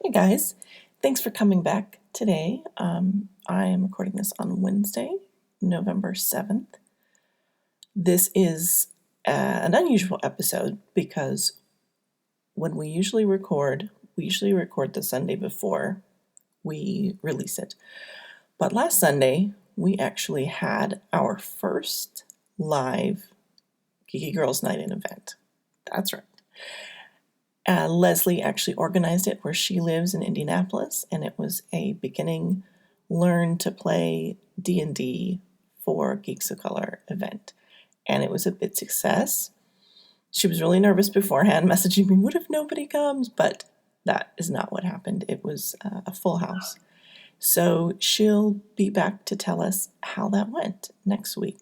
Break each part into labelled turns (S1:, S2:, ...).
S1: Hey guys, thanks for coming back today. I am recording this on Wednesday, November 7th. This is an unusual episode because when we usually record the Sunday before we release it. But last Sunday, we actually had our first live Geeky Girls Night In event. That's right. Leslie actually organized it where she lives in Indianapolis, and it was a beginning learn to play D&D for Geeks of Color event. And it was a big success. She was really nervous beforehand, messaging me, what if nobody comes? But that is not what happened. It was a full house. So she'll be back to tell us how that went next week.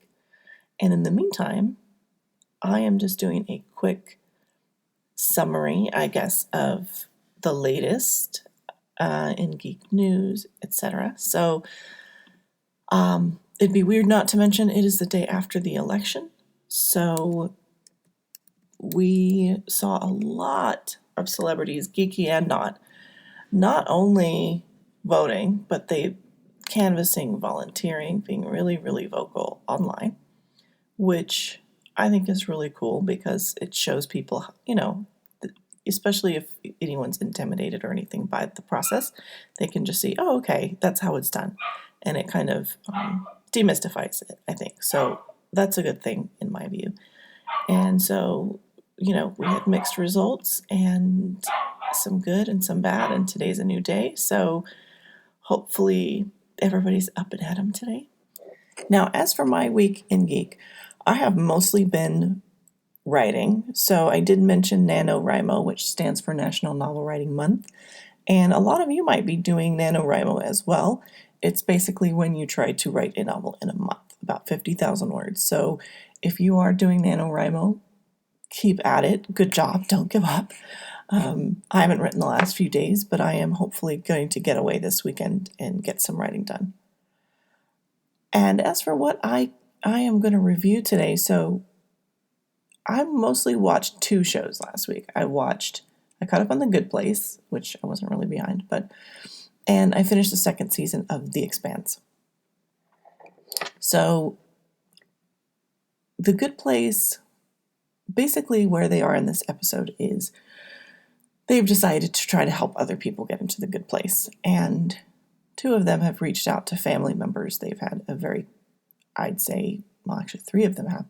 S1: And in the meantime, I am just doing a quick summary, I guess, of the latest in geek news, etc. So it'd be weird not to mention it is the day after the election. So we saw a lot of celebrities, geeky and not only voting, but they canvassing, volunteering, being really, really vocal online, which I think is really cool because it shows people, especially if anyone's intimidated or anything by the process, they can just see, oh, okay, that's how it's done. And it kind of demystifies it, I think. So that's a good thing in my view. And so, we had mixed results and some good and some bad, and today's a new day. So hopefully everybody's up and at 'em today. Now, as for my week in geek, I have mostly been writing. So I did mention NaNoWriMo, which stands for National Novel Writing Month. And a lot of you might be doing NaNoWriMo as well. It's basically when you try to write a novel in a month, about 50,000 words. So if you are doing NaNoWriMo, keep at it. Good job. Don't give up. I haven't written the last few days, but I am hopefully going to get away this weekend and get some writing done. And as for what I am going to review today, so I mostly watched two shows last week. I caught up on The Good Place, which I wasn't really behind, and I finished the second season of The Expanse. So, The Good Place, basically where they are in this episode is they've decided to try to help other people get into the good place. And two of them have reached out to family members they've had actually three of them have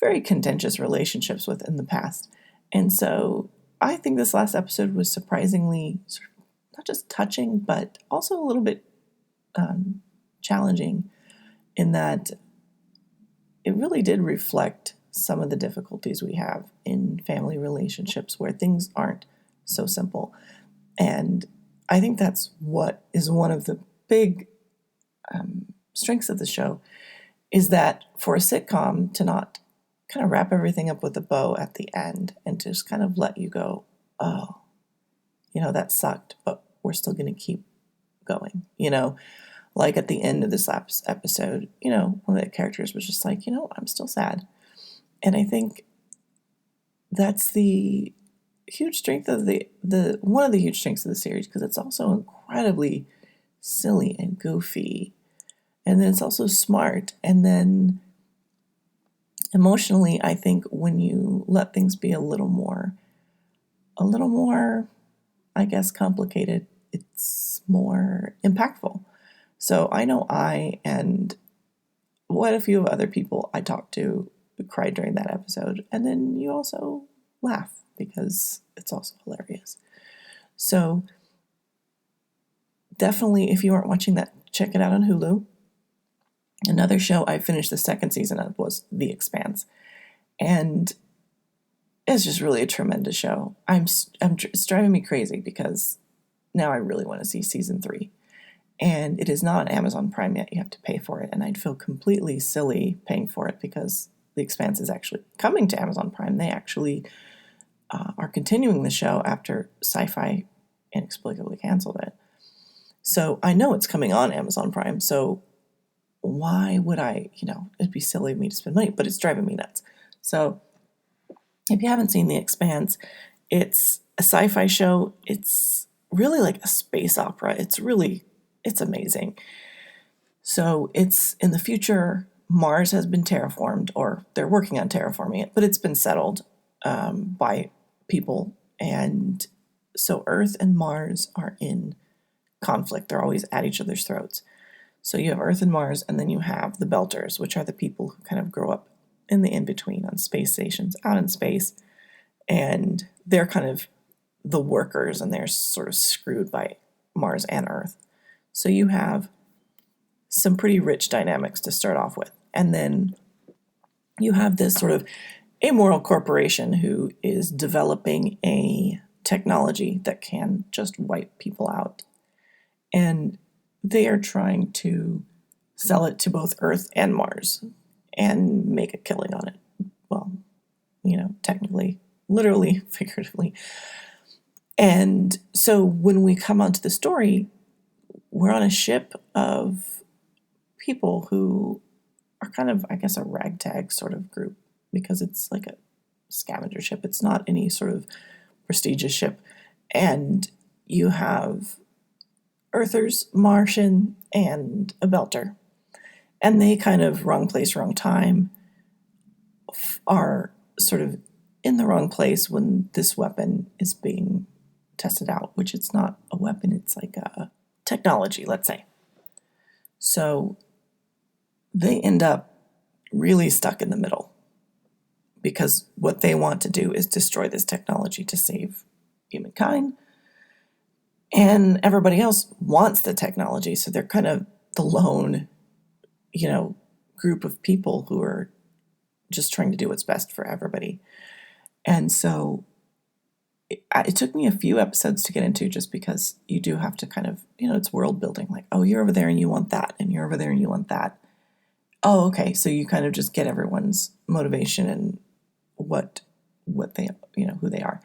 S1: very contentious relationships with in the past. And so I think this last episode was surprisingly not just touching, but also a little bit challenging in that it really did reflect some of the difficulties we have in family relationships where things aren't so simple. And I think that's what is one of the big strengths of the show, is that for a sitcom to not kind of wrap everything up with a bow at the end and to just kind of let you go, oh, that sucked, but we're still going to keep going. Like at the end of this last episode, one of the characters was just like, I'm still sad. And I think that's the huge strength of one of the huge strengths of the series, because it's also incredibly silly and goofy. And then it's also smart. And then emotionally, I think when you let things be a little more, I guess, complicated, it's more impactful. So I know I and quite a few of other people I talked to cried during that episode. And then you also laugh because it's also hilarious. So definitely, if you aren't watching that, check it out on Hulu. Another show I finished the second season of was The Expanse. And it's just really a tremendous show. It's driving me crazy because now I really want to see season 3. And it is not on Amazon Prime yet. You have to pay for it. And I'd feel completely silly paying for it because The Expanse is actually coming to Amazon Prime. They actually are continuing the show after Sci-Fi inexplicably canceled it. So I know it's coming on Amazon Prime. So why would I, it'd be silly of me to spend money, but it's driving me nuts. So if you haven't seen The Expanse, it's a sci-fi show. It's really like a space opera. It's amazing. So it's in the future. Mars has been terraformed, or they're working on terraforming it, but it's been settled by people. And so Earth and Mars are in conflict. They're always at each other's throats. So you have Earth and Mars, and then you have the Belters, which are the people who kind of grow up in the in-between on space stations out in space. And they're kind of the workers, and they're sort of screwed by Mars and Earth. So you have some pretty rich dynamics to start off with. And then you have this sort of amoral corporation who is developing a technology that can just wipe people out. And they are trying to sell it to both Earth and Mars and make a killing on it. Well, technically, literally, figuratively. And so when we come onto the story, we're on a ship of people who are kind of, I guess, a ragtag sort of group, because it's like a scavenger ship. It's not any sort of prestigious ship. And you have Earthers, Martian, and a Belter. And they kind of, wrong place, wrong time, are sort of in the wrong place when this weapon is being tested out, which it's not a weapon, it's like a technology, let's say. So they end up really stuck in the middle, because what they want to do is destroy this technology to save humankind. And everybody else wants the technology, so they're kind of the lone, group of people who are just trying to do what's best for everybody. And so it took me a few episodes to get into, just because you do have to kind of, it's world building. Like, oh, you're over there and you want that, and you're over there and you want that. Oh, okay. So you kind of just get everyone's motivation and what they, who they are.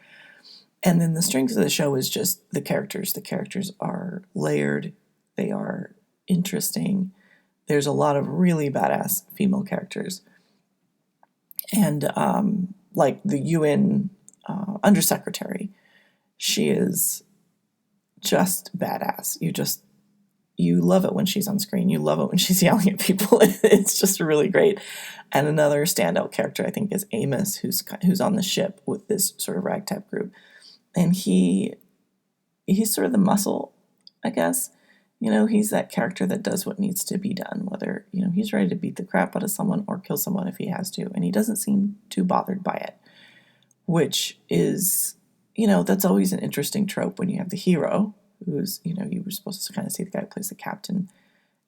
S1: And then the strength of the show is just the characters. The characters are layered. They are interesting. There's a lot of really badass female characters. And like the UN undersecretary, she is just badass. You love it when she's on screen. You love it when she's yelling at people. It's just really great. And another standout character, I think, is Amos, who's on the ship with this sort of ragtag group. And he's sort of the muscle, I guess. He's that character that does what needs to be done, whether, he's ready to beat the crap out of someone or kill someone if he has to. And he doesn't seem too bothered by it, which is, that's always an interesting trope when you have the hero who's, you were supposed to kind of see the guy who plays the captain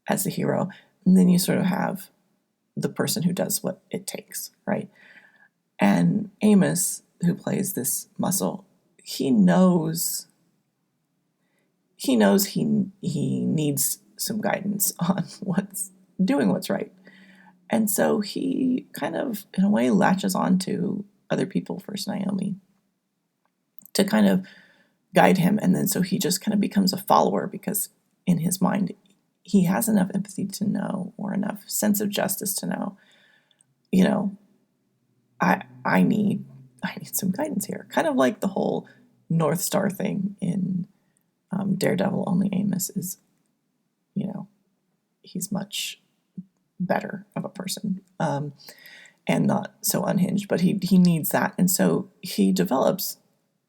S1: as the hero. And then you sort of have the person who does what it takes, right? And Amos, who plays this muscle, he knows he needs some guidance on doing what's right. And so he kind of, in a way, latches on to other people, first Naomi, to kind of guide him. And then so he just kind of becomes a follower, because in his mind, he has enough empathy to know, or enough sense of justice to know, I need some guidance here. Kind of like the whole North Star thing in Daredevil, only Amos is, he's much better of a person and not so unhinged, but he needs that. And so he develops,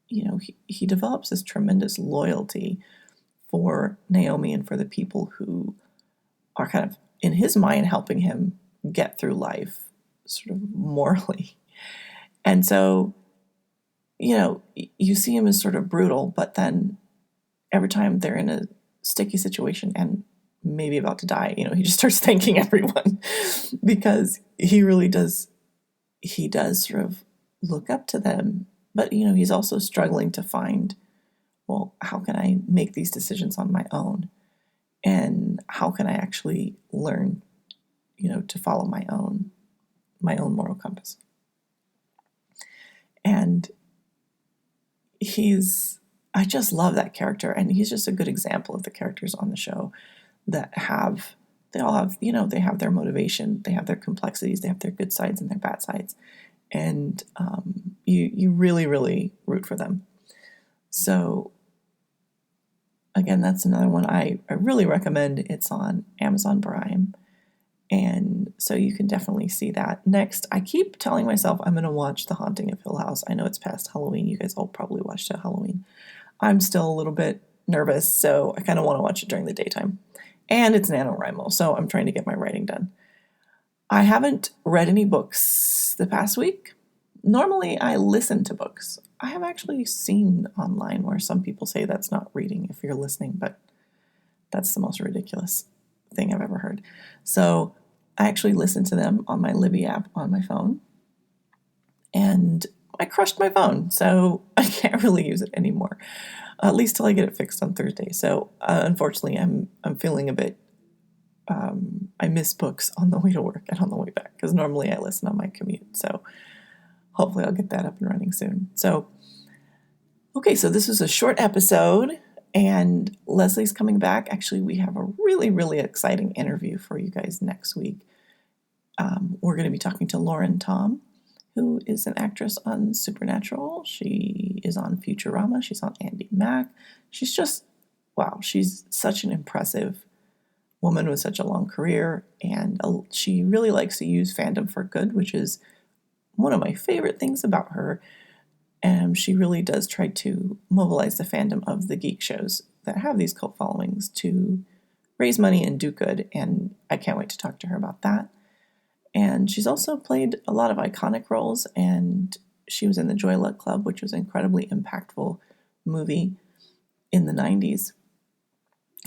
S1: he develops this tremendous loyalty for Naomi and for the people who are kind of, in his mind, helping him get through life sort of morally. And so, you see him as sort of brutal, but then every time they're in a sticky situation and maybe about to die, he just starts thanking everyone because he really does, sort of look up to them. But, he's also struggling to find, well, how can I make these decisions on my own? And how can I actually learn, to follow my own moral compass? And I just love that character. And he's just a good example of the characters on the show that they all have, they have their motivation, they have their complexities, they have their good sides and their bad sides. And you really, really root for them. So Again, that's another one I really recommend. It's on Amazon Prime. And so you can definitely see that. Next, I keep telling myself I'm going to watch The Haunting of Hill House. I know it's past Halloween. You guys all probably watched it at Halloween. I'm still a little bit nervous, so I kind of want to watch it during the daytime. And it's NaNoWriMo, so I'm trying to get my writing done. I haven't read any books the past week. Normally, I listen to books. I have actually seen online where some people say that's not reading if you're listening, but that's the most ridiculous thing I've ever heard. So I actually listened to them on my Libby app on my phone, and I crushed my phone, so I can't really use it anymore, at least till I get it fixed on Thursday. So unfortunately, I'm feeling a bit. I miss books on the way to work and on the way back because normally I listen on my commute. So hopefully I'll get that up and running soon. So, okay, so this was a short episode. And Leslie's coming back. Actually, we have a really, really exciting interview for you guys next week. We're going to be talking to Lauren Tom, who is an actress on Supernatural. She is on Futurama. She's on Andy Mack. She's just, wow, she's such an impressive woman with such a long career. And she really likes to use fandom for good, which is one of my favorite things about her. And she really does try to mobilize the fandom of the geek shows that have these cult followings to raise money and do good. And I can't wait to talk to her about that. And she's also played a lot of iconic roles. And she was in the Joy Luck Club, which was an incredibly impactful movie in the 90s.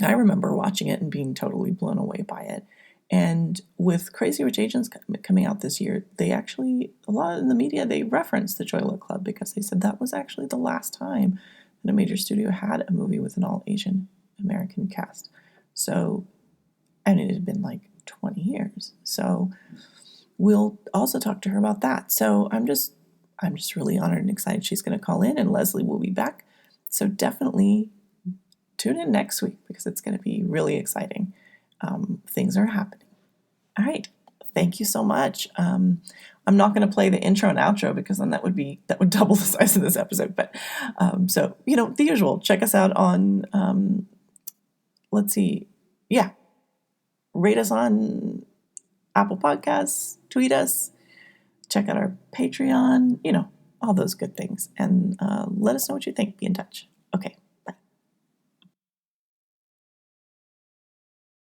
S1: I remember watching it and being totally blown away by it. And with Crazy Rich Asians coming out this year, they actually, a lot in the media, they referenced the Joy Luck Club because they said that was actually the last time that a major studio had a movie with an all-Asian American cast. So, and it had been like 20 years. So we'll also talk to her about that. So I'm just really honored and excited she's going to call in, and Leslie will be back. So definitely tune in next week because it's going to be really exciting. Things are happening. All right. Thank you so much. I'm not going to play the intro and outro because then that would double the size of this episode. But so, the usual. Check us out on, let's see. Yeah. Rate us on Apple Podcasts, tweet us, check out our Patreon, all those good things. And let us know what you think. Be in touch. Okay.